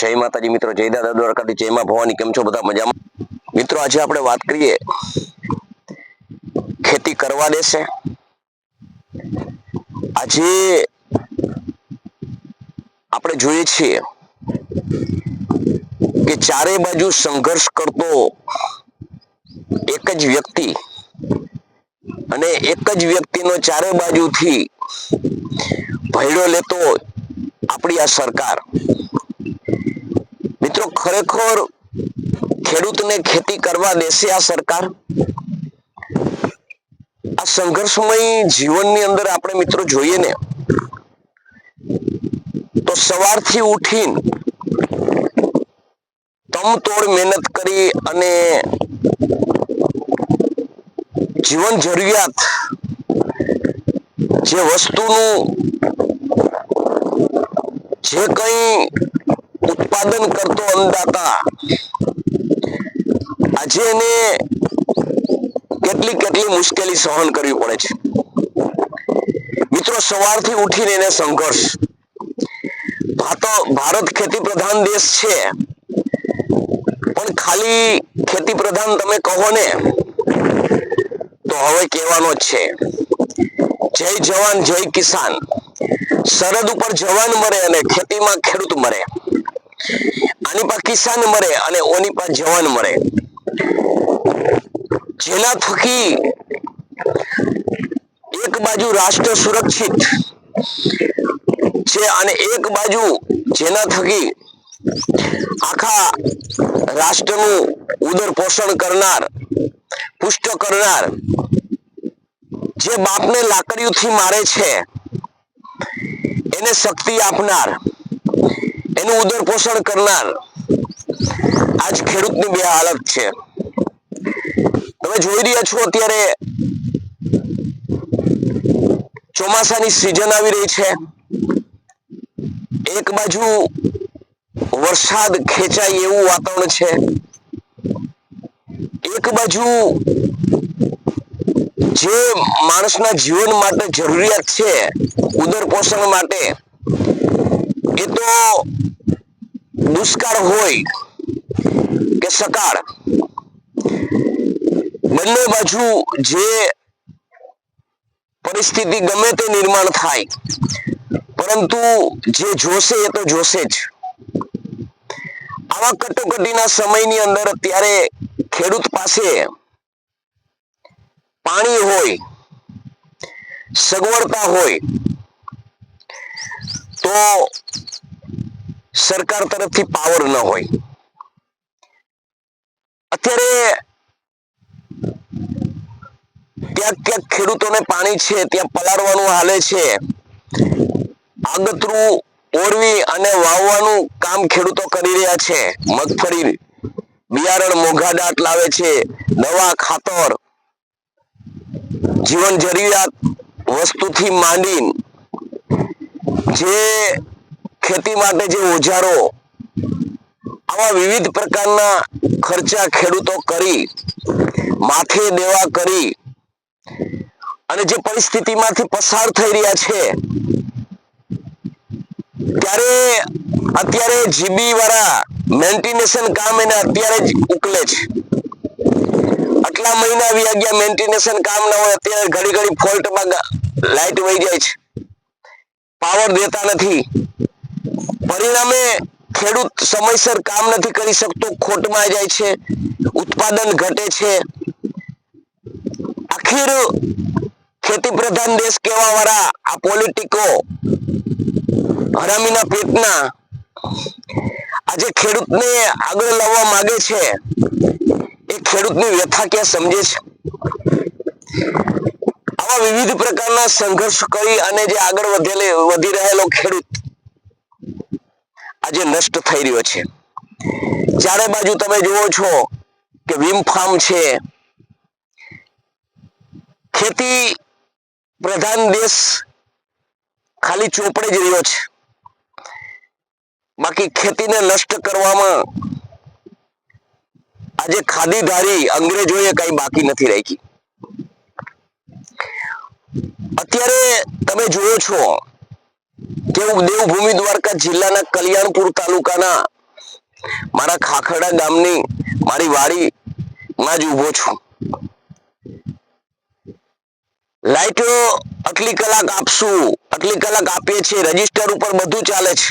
जय माताजी मित्रों, जय दादा द्वारकाधी, जय मां भवानी। केम छो बधा मजामां? मित्रों, आज आपणे वात करीए खेती करवा देशे। આજે આપણે જોઈએ છીએ કે ચારે બાજુ સંઘર્ષ કરતો એક જ વ્યક્તિ અને એક જ વ્યક્તિનો ચારે બાજુથી ભયડો લેતો આપણી આ સરકાર। મિત્રો, ખરેખર ખેડૂતને ખેતી કરવા દેશે આ સરકાર? આ સંઘર્ષમય જીવનની અંદર આપણે મિત્રો જોઈએ ને તો સવારથી ઉઠીને તમતોડ મહેનત કરી અને જીવન જરૂરિયાત જે વસ્તુનું જે કંઈ ઉત્પાદન કરતો અન્નદાતા આજે એને કેટલી મુશ્કેલી સહન કરવી પડે છે। મિત્રો, સવારથી ઉઠીને એને સંઘર્ષ। ભારત ખેતી પ્રધાન દેશ છે, પણ ખાલી ખેતી પ્રધાન તમે કહો ને તો હવે કહેવાનો જ છે જય જવાન જય કિસાન। સરહદ ઉપર જવાન મરે અને ખેતીમાં ખેડૂત મરે, આની પર કિસાન મરે અને ઓની પર જવાન મરે, જેના થકી એક બાજુ રાષ્ટ્ર સુરક્ષિત છે અને એક બાજુ જેના થકી આખા રાષ્ટ્રનું ઉદર પોષણ કરનાર, પુષ્ટ કરનાર, જે બાપને લાકડીઓથી મારે છે એને શક્તિ આપનાર, એનું ઉદર પોષણ કરનાર આજ ખેડૂતની બે હાલત છે। તમે જોઈ રહ્યા છો અત્યારે ચોમાસાની સિઝન આવી રહી છે। એક બાજુ વરસાદ ખેંચાય એવું વાતાવરણ છે, એક બાજુ જે માણસના જીવન માટે જરૂરિયાત છે ઉદર પોષણ માટે એ તો દુષ્કાળ હોય કે સકાળ, બંને બાજુ જે પરિસ્થિતિ ગમે તે નિર્માણ થાય, પરંતુ જે જોશે એ તો જોશે જ। આવા કટોકટીના સમયની અંદર અત્યારે ખેડૂત પાસે પાણી હોય, સગવડતા હોય તો સરકાર તરફથી પાવર ન હોય। અત્યારે ક્યાંક ખેડૂતોને પાણી છે ત્યાં પલાળવાનું હાલે છે, આગતરું ઓરવી અને વાવવાનું કામ ખેડૂતો કરી રહ્યા છે। મગફળી બિયારણ મોંઘાદાટ લાવે છે, દવા ખાતર જીવન જરૂરિયાત વસ્તુથી માંડીને જે ખેતી માટે જે ઓજારો, આવા વિવિધ પ્રકારના ખર્ચા ખેડૂતો કરી, માથે દેવા કરી અને જે પરિસ્થિતિમાંથી પસાર થઈ રહ્યા છે, ત્યારે અત્યારે જીબી વાળા મેન્ટેનેશન કામ એને અત્યારે જ ઉકલે છે। આટલા મહિના વ્યા ગયા, મેન્ટેનેશન કામ ના હોય, અત્યારે ઘડી ફોલ્ટમાં લાઈટ વહી જાય છે, પાવર દેતા નથી, પરિણામે ખેડૂત સમયસર કામ નથી કરી શકતો, ખોટમાં જાય છે, ઉત્પાદન ઘટે છે। આખિર ખેતી પ્રધાન દેશ કહેવા વાળા આ પોલિટિકો હરામીના પેટના આજે ખેડૂતને આગળ લાવવા માંગે છે, એ ખેડૂતની વ્યથા ક્યાં સમજે છે? આવા વિવિધ પ્રકારના સંઘર્ષ કરી અને જે આગળ વધી રહેલો ખેડૂત આજે નષ્ટ થઈ રહ્યો છે। ચારે બાજુ તમે જુઓ છો કે વીમ ફાર્મ છે, ખેતી પ્રધાન દેશ ખાલી ચોપડે જ રહ્યો છે, બાકી ખેતીને નષ્ટ કરવામાં આજે ખાદીધારી અંગ્રેજોએ કઈ બાકી નથી રાખી। અત્યારે તમે જુઓ છો કે દેવભૂમિ દ્વારકા જિલ્લાના કલ્યાણપુર તાલુકાના મારા ખાખરડા ગામની મારી વાડીમાં જ ઊભો છું. લાઈટો આટલી કલાક આપશું, આટલી કલાક આપીએ છીએ, રજીસ્ટર ઉપર બધું ચાલે છે,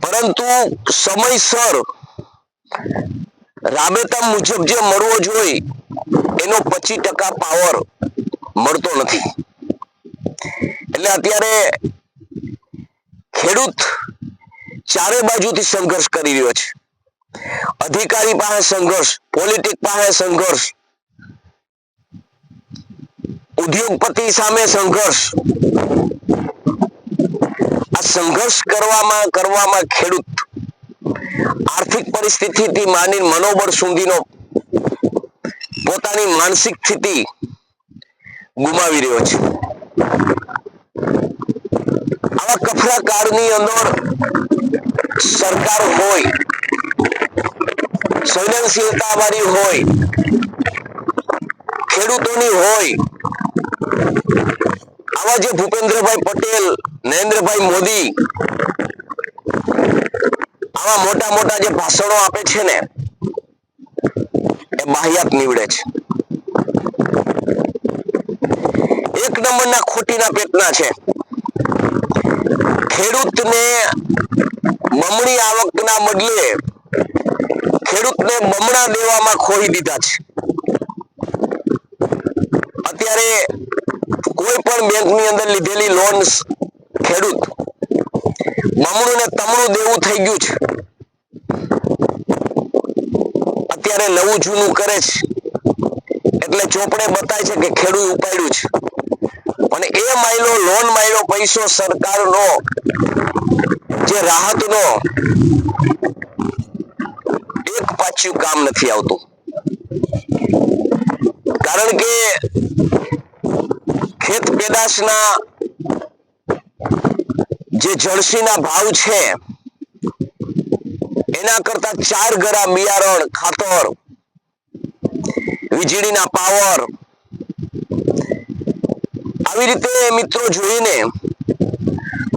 પરંતુ સમયસર રાબેતા મુજબ જે મળવો જોઈએ એનો 25% પાવર મળતો નથી. એટલે અત્યારે ખેડૂત ચારે બાજુથી સંઘર્ષ કરી રહ્યો છે. અધિકારી પાસે સંઘર્ષ, પોલિટિક પાસે સંઘર્ષ, ઉદ્યોગપતિ સામે સંઘર્ષ. આ સંઘર્ષ કરવામાં ખેડૂત આર્થિક પરિસ્થિતિથી માંડીને મનોબળ સુધીનો પોતાની માનસિક સ્થિતિ ગુમાવી રહ્યો છે. આવા કફરા કાળની અંદર સરકાર હોય, સંવેદનશીલતા વાળી હોય, ખેડૂતોની હોય, આવા જે ભૂપેન્દ્રભાઈ પટેલ, નરેન્દ્રભાઈ મોદી આવા મોટા મોટા જે ભાષણો આપે છે ને એ બાહ્યાત નીવડે છે. એક નંબરના ખોટીના પેટના છે. ખેડૂતને બમણી આવકના બદલે ખેડૂતને બમણા દેવામાં ખોઈ દીધા છે. અત્યારે કોઈ પણ બેંકની અંદર લીધેલી લોન ખેડૂત બમણું ને તમણું દેવું થઈ ગયું છે. અત્યારે નવું જૂનું કરે છે એટલે ચોપડે બતાય છે કે ખેડૂત ઉપાડ્યું છે, અને એ માયલો લોન માયલો પૈસો સરકારનો જે રાહતનો એક પાછું કામ નથી આવતું. કારણ કે ખેત પેદાશના જે જળસીના ભાવ છે એના કરતા 4 ગણા બિયારણ, ખાતર, વીજળીના પાવર, આવી રીતે મિત્રો જોઈને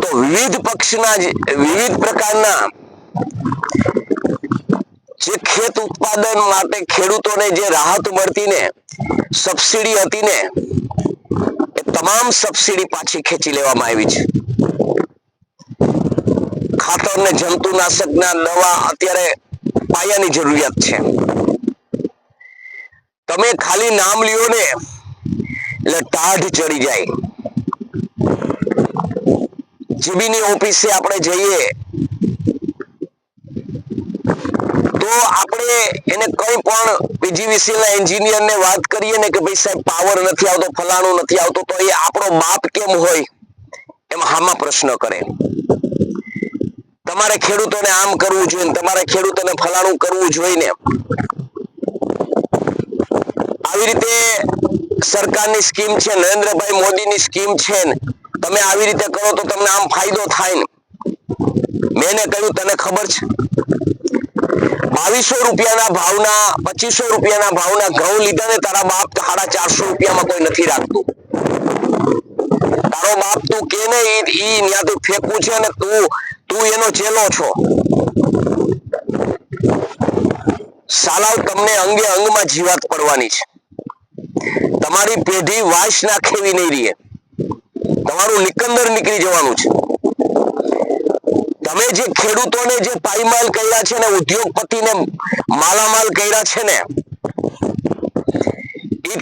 તો વિવિધ પ્રકારના જે ખેત ઉત્પાદન માટે ખેડૂતોને જે રાહત મળતી ને સબસિડી હતી ને એ તમામ સબસિડી પાછી ખેંચી લેવામાં આવી છે. ખાતર ને જંતુનાશકના દવા અત્યારે પાયાની જરૂરિયાત છે. તમે ખાલી નામ લ્યો ને એટલે ટાઢ ચડી જાય. જીબીની ઓફિસે આપણે જઈએ તો આપણે એને કઈ પણ પીજીવીસીએલ ના એન્જિનિયરને વાત કરીએ ને કે ભાઈ સાહેબ પાવર નથી આવતો, ફલાણું નથી આવતો, તો એ આપણો બાપ કેમ હોય એમ હામાં પ્રશ્ન કરે. તમારે ખેડૂતોને આમ કરવું જોઈએ, તમારે ખેડૂતોને ફલાણું કરવું જોઈએ ને. આવી રીતે સરકારની સ્કીમ છે, નરેન્દ્રભાઈ મોદીની સ્કીમ છે ને, તમે આવી રીતે કરો તો તમને આમ ફાયદો થાય ને. મેં કહ્યું તને ખબર છે 2200 રૂપિયાના ભાવના 2500 રૂપિયાના ભાવના ઘઉં લીધા ને તારા બાપ 450 રૂપિયામાં કોઈ નથી રાખતું. તારો બાપ તું કે ને ઈ ન્યાથી ફેંકવું છે ને તું એનો ચેલો છો. સાલાવ તમને અંગે અંગમાં જીવાત પડવાની છે. તમારી પેઢી વાસ નાખેવી નહીં રહે, તમારું નિકંદર નીકળી જવાનું છે. તમે જે ખેડૂતોને જે પાયમાલ કર્યા છે ને, ઉદ્યોગપતિને માલામાલ કર્યા છે ને, એ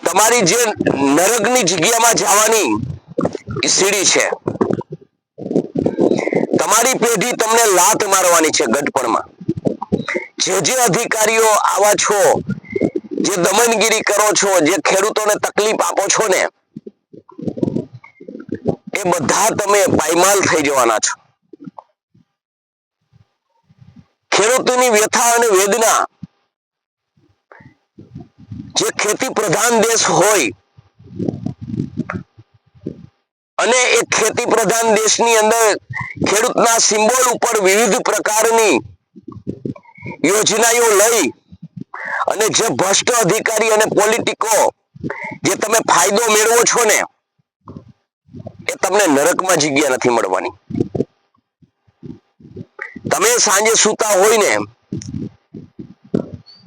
તમારી જે નરકની જગ્યામાં જવાની સીડી છે. તમારી પેઢી તમને લાત મારવાની છે ગઢપણમાં. જે અધિકારીઓ આવા છો, જે દમનગીરી કરો છો, જે ખેડૂતોને તકલીફ આપો છો ને, એ બધા તમે પાયમાલ થઈ જવાના છો. ખેડૂતોની વ્યથા અને વેદના, જે ખેતી પ્રધાન દેશ હોય અને એ ખેતી પ્રધાન દેશની અંદર ખેડૂતના સિમ્બોલ ઉપર વિવિધ પ્રકારની યોજનાઓ લઈ અને જે ભ્રષ્ટ અધિકારી અને પોલિટિકો જે તમે ફાયદો મેળવો છો ને, એ તમને નરકમાં જગ્યા નથી મળવાની. તમે સાંજે સૂતા હોય ને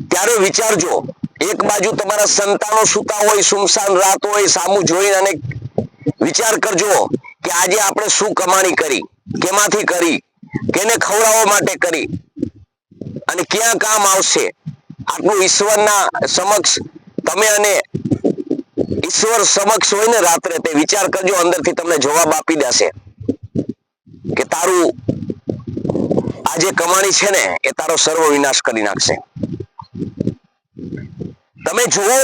ત્યારે વિચારજો, એક બાજુ તમારા સંતાનો સૂતા હોય, સુમસાન રાત હોય, સામું જોઈને અને વિચાર કરજો કે આજે આપણે શું કમાણી કરી, કેમાંથી કરી, કેને ખવડાવવા માટે કરી અને ક્યાં કામ આવશે. આટલું ઈશ્વરના સમક્ષ તમે અને ઈશ્વર સમક્ષ હોય ને રાત્રે, તે વિચાર કરજો, અંદરથી તમને જવાબ આપી દેશે કે તારું આ જે કમાણી છે ને એ તારો સર્વ વિનાશ કરી નાખશે. તમે જુઓ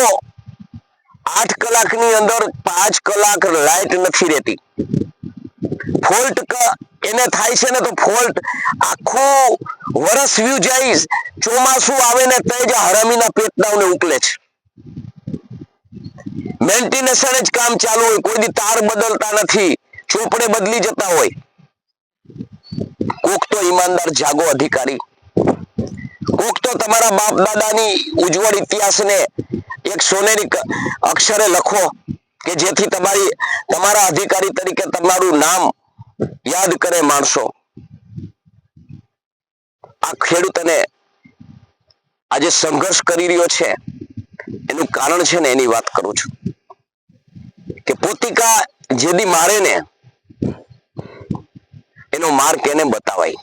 8 કલાકની અંદર 5 કલાક લાઈટ નથી રહેતી. ફોલ્ટ એને થાય છે ને તો ફોલ્ટ આખું વર્ષ વ્યુ જાય, ચોમાસું આવે ને તે જ હરામીના પેટનાઓને ઉકલે છે. મેન્ટેનન્સ જ કામ ચાલુ હોય, કોઈ દી તાર બદલતા નથી, ચોપડે બદલી જતા હોય. કોક તો ઈમાનદાર જાગો અધિકારી, કોક તો તમારા બાપ દાદાની ઉજ્જવળ ઇતિહાસને એક સોનેરી અક્ષરે લખો કે જેથી તમારા અધિકારી તરીકે તમારું નામ યાદ કરે માણસો. આ ખેડૂતને આજે સંઘર્ષ કરી રહ્યો છે એનું કારણ છે ને એની વાત કરું છું કે પોતિકા જેદી મારે ને એનો માર્ગ એને બતાવાય.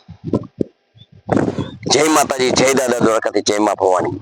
જય માતાજી, જય દાદા દ્વારકાથી, જય મા ભવાની.